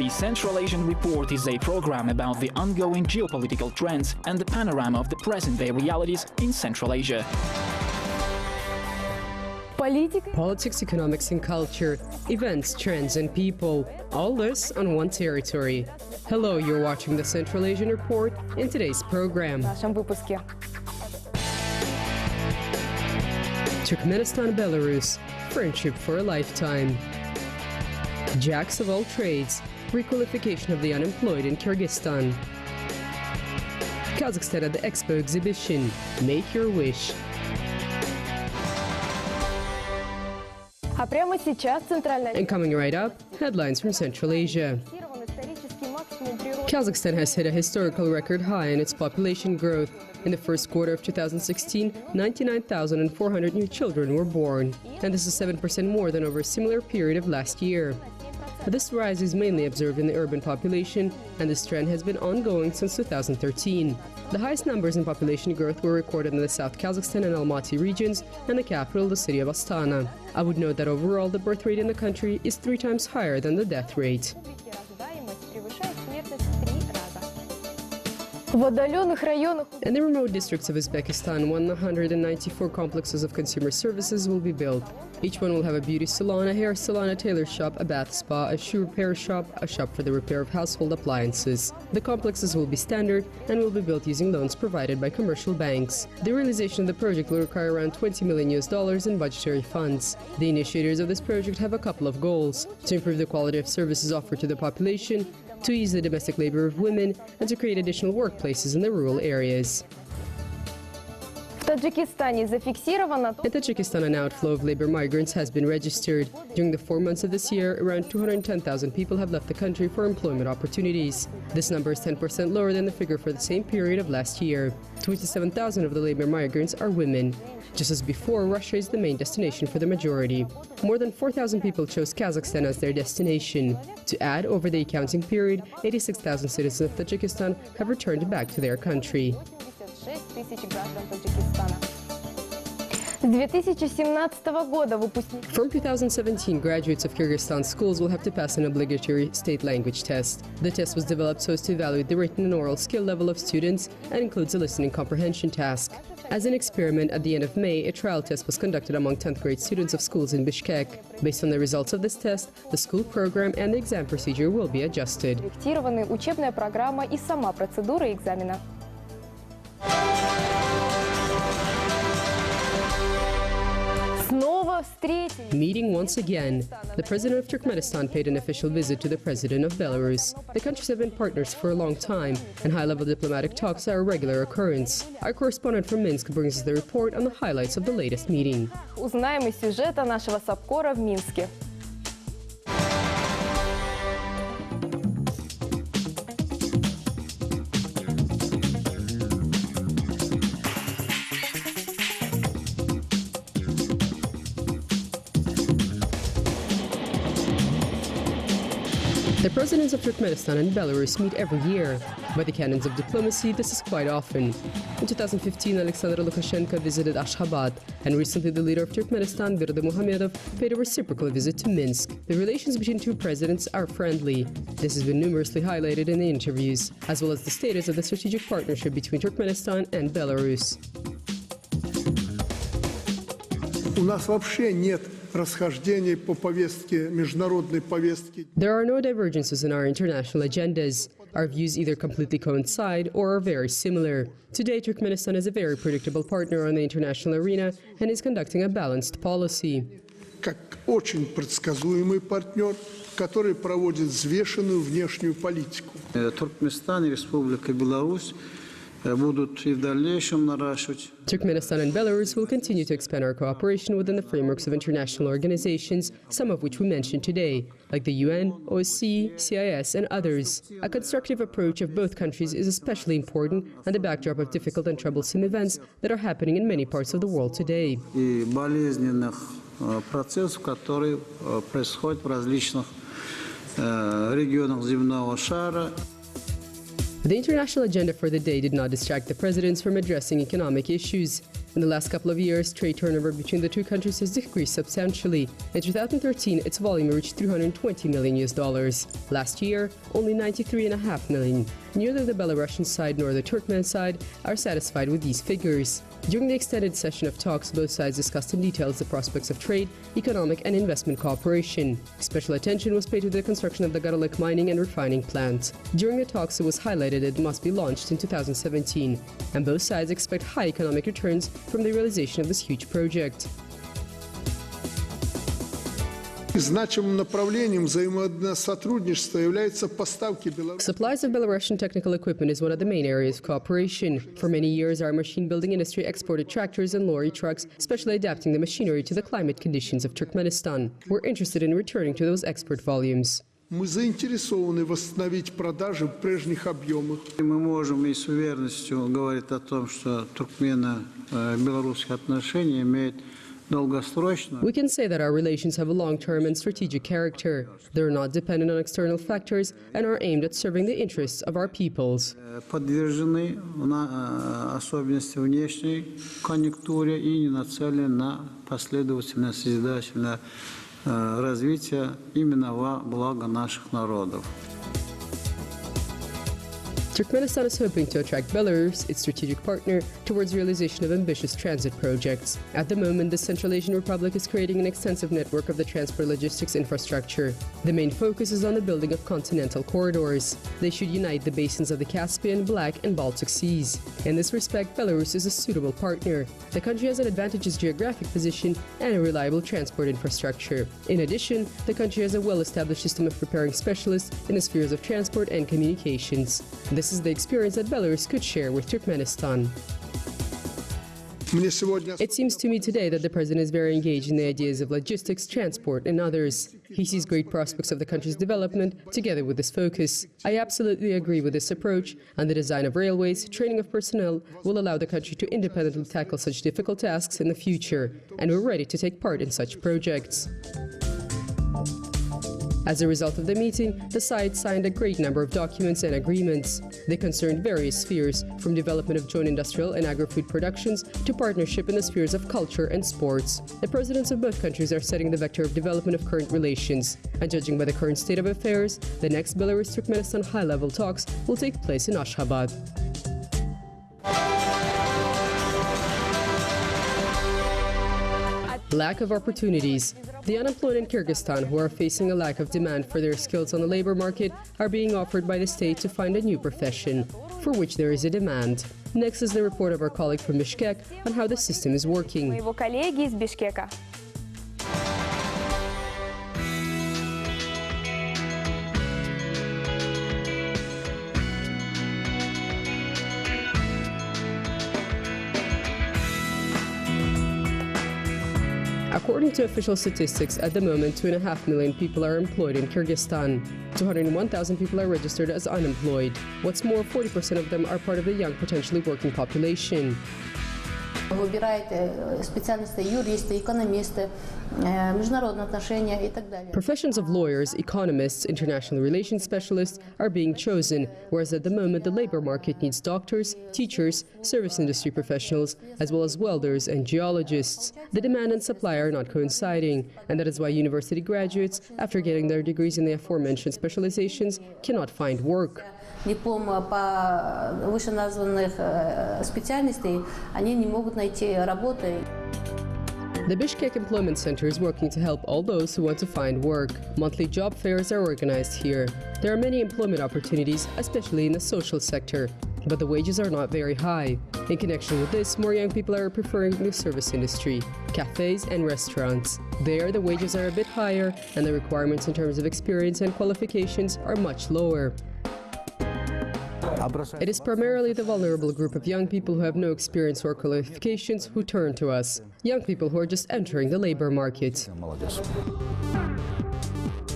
The Central Asian Report is a program about the ongoing geopolitical trends and the panorama of the present-day realities in Central Asia. Politics, economics and culture, events, trends and people, all this on one territory. Hello, you're watching the Central Asian Report in today's program. Turkmenistan, Belarus, friendship for a lifetime. Jacks of all trades, requalification of the unemployed in Kyrgyzstan. Kazakhstan at the EXPO exhibition, make your wish. And coming right up, headlines from Central Asia. Kazakhstan has hit a historical record high in its population growth. In the first quarter of 2016, 99,400 new children were born, and this is 7% more than over a similar period of last year. This rise is mainly observed in the urban population, and this trend has been ongoing since 2013. The highest numbers in population growth were recorded in the South Kazakhstan and Almaty regions, and the capital, the city of Astana. I would note that overall the birth rate in the country is 3 times higher than the death rate. In the remote districts of Uzbekistan, 194 complexes of consumer services will be built. Each one will have a beauty salon, a hair salon, a tailor shop, a bath spa, a shoe repair shop, a shop for the repair of household appliances. The complexes will be standard and will be built using loans provided by commercial banks. The realization of the project will require around $20 million in budgetary funds. The initiators of this project have a couple of goals: to improve the quality of services offered to the population, to ease the domestic labor of women, and to create additional workplaces in the rural areas. In Tajikistan, an outflow of labor migrants has been registered. During the 4 months of this year, around 210,000 people have left the country for employment opportunities. This number is 10% lower than the figure for the same period of last year. 27,000 of the labor migrants are women. Just as before, Russia is the main destination for the majority. More than 4,000 people chose Kazakhstan as their destination. To add, over the accounting period, 86,000 citizens of Tajikistan have returned back to their country. From 2017, graduates of Kyrgyzstan schools will have to pass an obligatory state language test. The test was developed so as to evaluate the written and oral skill level of students and includes a listening comprehension task. As an experiment, at the end of May, a trial test was conducted among 10th grade students of schools in Bishkek. Based on the results of this test, the school program and the exam procedure will be adjusted. Meeting once again. The president of Turkmenistan paid an official visit to the president of Belarus. The countries have been partners for a long time, and high-level diplomatic talks are a regular occurrence. Our correspondent from Minsk brings us the report on the highlights of the latest meeting. Узнаем из сюжета нашего САПКОРа в Минске. The presidents of Turkmenistan and Belarus meet every year. By the canons of diplomacy, this is quite often. In 2015, Alexander Lukashenko visited Ashgabat, and recently the leader of Turkmenistan, Berdimuhamedov, paid a reciprocal visit to Minsk. The relations between two presidents are friendly. This has been numerously highlighted in the interviews, as well as the status of the strategic partnership between Turkmenistan and Belarus. У нас вообще нет расхождений по повестке, международной повестке. There are no divergences in our international agendas. Our views either completely coincide or are very similar. Today, Turkmenistan is a very predictable partner on the international arena and is conducting a balanced policy. Как очень предсказуемый партнер, который проводит взвешенную внешнюю политику. Туркменистан и Республика Беларусь будут и в дальнейшем наращивать. Turkmenistan and Belarus will continue to expand our cooperation within the frameworks of international organizations, some of which we mentioned today, like the UN, OSCE, CIS, and others. A constructive approach of both countries is especially important on the backdrop of difficult and troublesome events that are happening in many parts of the world today. И болезненных процессов, которые происходят в различных регионах земного шара. The international agenda for the day did not distract the presidents from addressing economic issues. In the last couple of years, trade turnover between the two countries has decreased substantially. In 2013, its volume reached $320 million. Last year, only $93.5 million. Neither the Belarusian side nor the Turkmen side are satisfied with these figures. During the extended session of talks, both sides discussed in detail the prospects of trade, economic and investment cooperation. Special attention was paid to the construction of the Joly mining and refining plant. During the talks, it was highlighted that it must be launched in 2017, and both sides expect high economic returns from the realization of this huge project. Значимым направлением взаимного сотрудничества являются поставки Беларуси. Supplies of Belarusian technical equipment is one of the main areas of cooperation. For many years, our machine building industry exported tractors and lorry trucks, specially adapting the machinery to the climate conditions of Turkmenistan. We're interested in returning to those export volumes. Мы заинтересованы восстановить продажи в прежних объемах. Мы можем и с уверенностью говорить о том, что туркмено-белорусские отношения имеют долгосрочную. We can say that our relations have a long-term and strategic character. They're not dependent on external factors and are aimed at serving the interests of our peoples. Подвержены особенности внешней конъюнктуре и не нацелены на последовательное созидательное развитие именно во благо наших народов. Turkmenistan is hoping to attract Belarus, its strategic partner, towards realization of ambitious transit projects. At the moment, the Central Asian Republic is creating an extensive network of the transport logistics infrastructure. The main focus is on the building of continental corridors. They should unite the basins of the Caspian, Black and Baltic Seas. In this respect, Belarus is a suitable partner. The country has an advantageous geographic position and a reliable transport infrastructure. In addition, the country has a well-established system of preparing specialists in the spheres of transport and communications. This is the experience that Belarus could share with Turkmenistan. It seems to me today that the president is very engaged in the ideas of logistics, transport and others. He sees great prospects of the country's development together with this focus. I absolutely agree with this approach, and the design of railways, training of personnel will allow the country to independently tackle such difficult tasks in the future, and we're ready to take part in such projects. As a result of the meeting, the sides signed a great number of documents and agreements. They concerned various spheres, from development of joint industrial and agri-food productions to partnership in the spheres of culture and sports. The presidents of both countries are setting the vector of development of current relations, and judging by the current state of affairs, the next Belarus-Turkmenistan high-level talks will take place in Ashgabat. Lack of opportunities. The unemployed in Kyrgyzstan, who are facing a lack of demand for their skills on the labor market, are being offered by the state to find a new profession, for which there is a demand. Next is the report of our colleague from Bishkek on how the system is working. Моего коллеги из Бишкека. According to official statistics, at the moment 2.5 million people are employed in Kyrgyzstan. 201,000 people are registered as unemployed. What's more, 40% of them are part of the young potentially working population. Выбирает специалисты, юристы, экономисты, международные отношения и так далее. Professions of lawyers, economists, international relations specialists are being chosen, whereas at the moment the labor market needs doctors, teachers, service industry professionals, as well as welders and geologists. The demand and supply are not coinciding, and that is why university graduates, after getting their degrees in the aforementioned specializations, cannot find work. Диплом по вышеназванных специальностей, они не могут найти работы. The Bishkek Employment Center is working to help all those who want to find work. Monthly job fairs are organized here. There are many employment opportunities, especially in the social sector, but the wages are not very high. In connection with this, more young people are preferring the service industry, cafes and restaurants. There, the wages are a bit higher, and the requirements in terms of experience and qualifications are much lower. It is primarily the vulnerable group of young people who have no experience or qualifications who turn to us, young people who are just entering the labor market.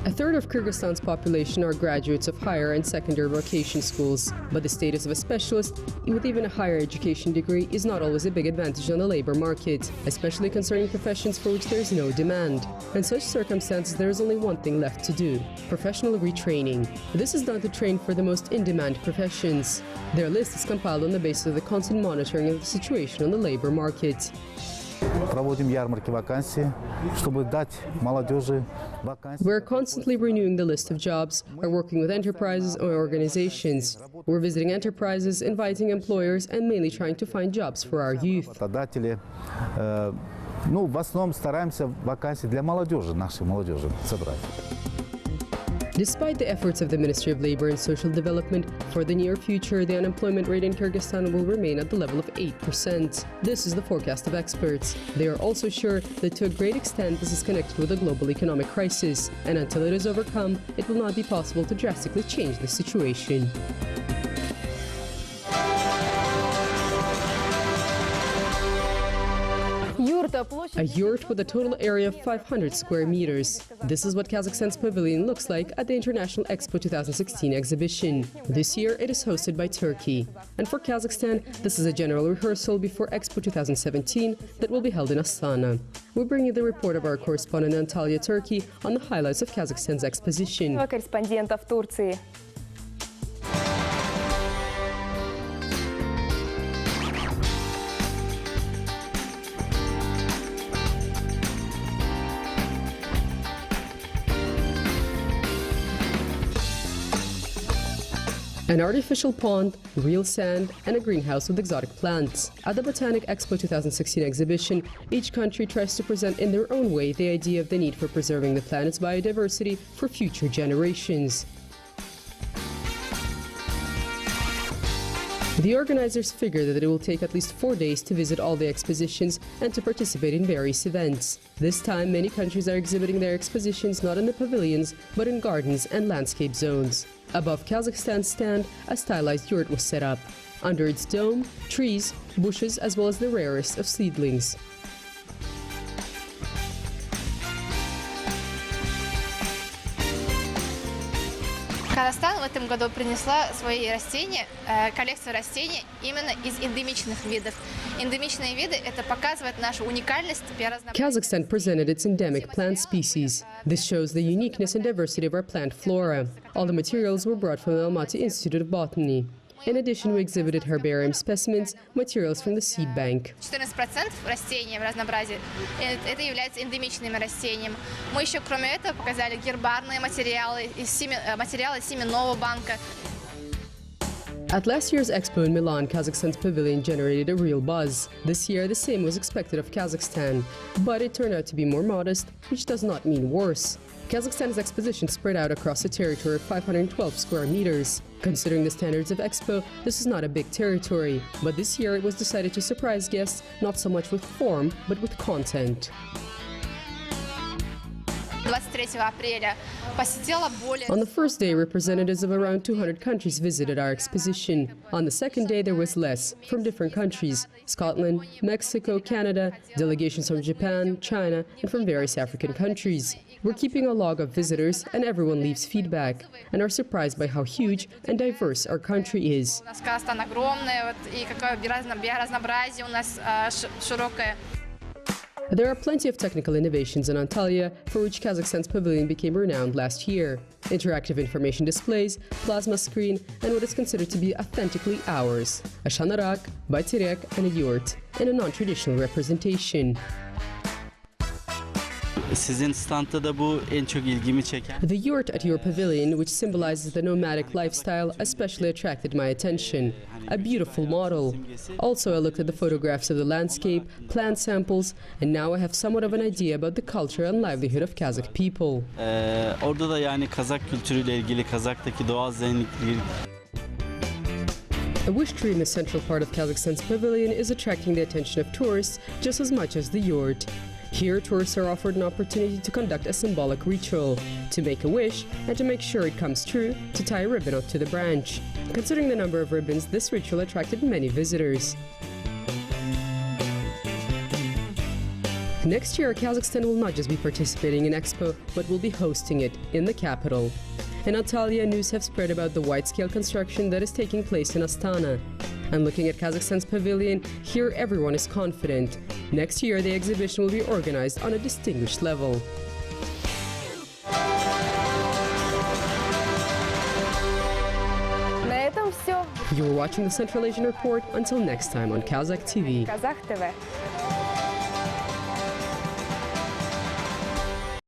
A third of Kyrgyzstan's population are graduates of higher and secondary vocation schools, but the status of a specialist with even a higher education degree is not always a big advantage on the labor market, especially concerning professions for which there is no demand. In such circumstances, there is only one thing left to do: professional retraining. This is done to train for the most in-demand professions. Their list is compiled on the basis of the constant monitoring of the situation on the labor market. We're constantly renewing the list of jobs, are working with enterprises or organizations. We're visiting enterprises, inviting employers, and mainly trying to find jobs for our youth. В основном стараемся вакансии для молодежи, нашей молодежи собрать. Despite the efforts of the Ministry of Labor and Social Development, for the near future, the unemployment rate in Kyrgyzstan will remain at the level of 8%. This is the forecast of experts. They are also sure that to a great extent this is connected with the global economic crisis, and until it is overcome, it will not be possible to drastically change the situation. A yurt with a total area of 500 square meters. This is what Kazakhstan's pavilion looks like at the International EXPO 2016 exhibition. This year it is hosted by Turkey. And for Kazakhstan, this is a general rehearsal before EXPO 2017 that will be held in Astana. We bring you the report of our correspondent in Antalya, Turkey, on the highlights of Kazakhstan's exposition. Корреспондента в Турции. An artificial pond, real sand, and a greenhouse with exotic plants. At the Botanic Expo 2016 exhibition, each country tries to present in their own way the idea of the need for preserving the planet's biodiversity for future generations. The organizers figure that it will take at least 4 days to visit all the expositions and to participate in various events. This time, many countries are exhibiting their expositions not in the pavilions, but in gardens and landscape zones. Above Kazakhstan's stand, a stylized yurt was set up. Under its dome, trees, bushes, as well as the rarest of seedlings. Казахстан в этом году принесла свои растения, коллекцию растений именно из эндемичных видов. Эндемичные виды – это показывает нашу уникальность и разнообразие. Kazakhstan presented its endemic plant species. This shows the uniqueness and diversity of our plant flora. All the materials were brought from the Almaty Institute of Botany. In addition, we exhibited herbarium specimens, materials from the seed bank. 14% растений в разнообразии – это является эндемичным растением. Мы еще, кроме этого, показали гербарные материалы, материалы семенного банка. At last year's Expo in Milan, Kazakhstan's pavilion generated a real buzz. This year, the same was expected of Kazakhstan. But it turned out to be more modest, which does not mean worse. Kazakhstan's exposition spread out across a territory of 512 square meters. Considering the standards of Expo, this is not a big territory. But this year, it was decided to surprise guests not so much with form, but with content. 23 апреля посетила более... On the first day, representatives of around 200 countries visited our exposition. On the second day, there was less, from different countries: Scotland, Mexico, Canada, delegations from Japan, China, and from various African countries. We're keeping a log of visitors, and everyone leaves feedback, and are surprised by how huge and diverse our country is. Казахстан огромный, и какое биоразнообразие у нас широкое. There are plenty of technical innovations in Antalya, for which Kazakhstan's pavilion became renowned last year. Interactive information displays, plasma screen, and what is considered to be authentically ours: a shanarak, bayterek, and a yurt, in a non-traditional representation. Sizin standta da bu en çok ilgimi çeken. The yurt at your pavilion, which symbolizes the nomadic lifestyle, especially attracted my attention. A beautiful model. Also, I looked at the photographs of the landscape, plant samples, and now I have somewhat of an idea about the culture and livelihood of Kazakh people. Orada da yani Kazak kültürüyle ilgili, Kazak'taki doğal zenginlikleri. A wish tree in the central part of Kazakhstan's pavilion is attracting the attention of tourists just as much as the yurt. Here, tourists are offered an opportunity to conduct a symbolic ritual, to make a wish, and to make sure it comes true, to tie a ribbon onto the branch. Considering the number of ribbons, this ritual attracted many visitors. Next year, Kazakhstan will not just be participating in EXPO, but will be hosting it in the capital. In Antalya, news have spread about the wide-scale construction that is taking place in Astana. And looking at Kazakhstan's pavilion, here everyone is confident. Next year, the exhibition will be organized on a distinguished level. На этом все. You were watching the Central Asian Report. Until next time on Kazakh TV. Kazakh TV.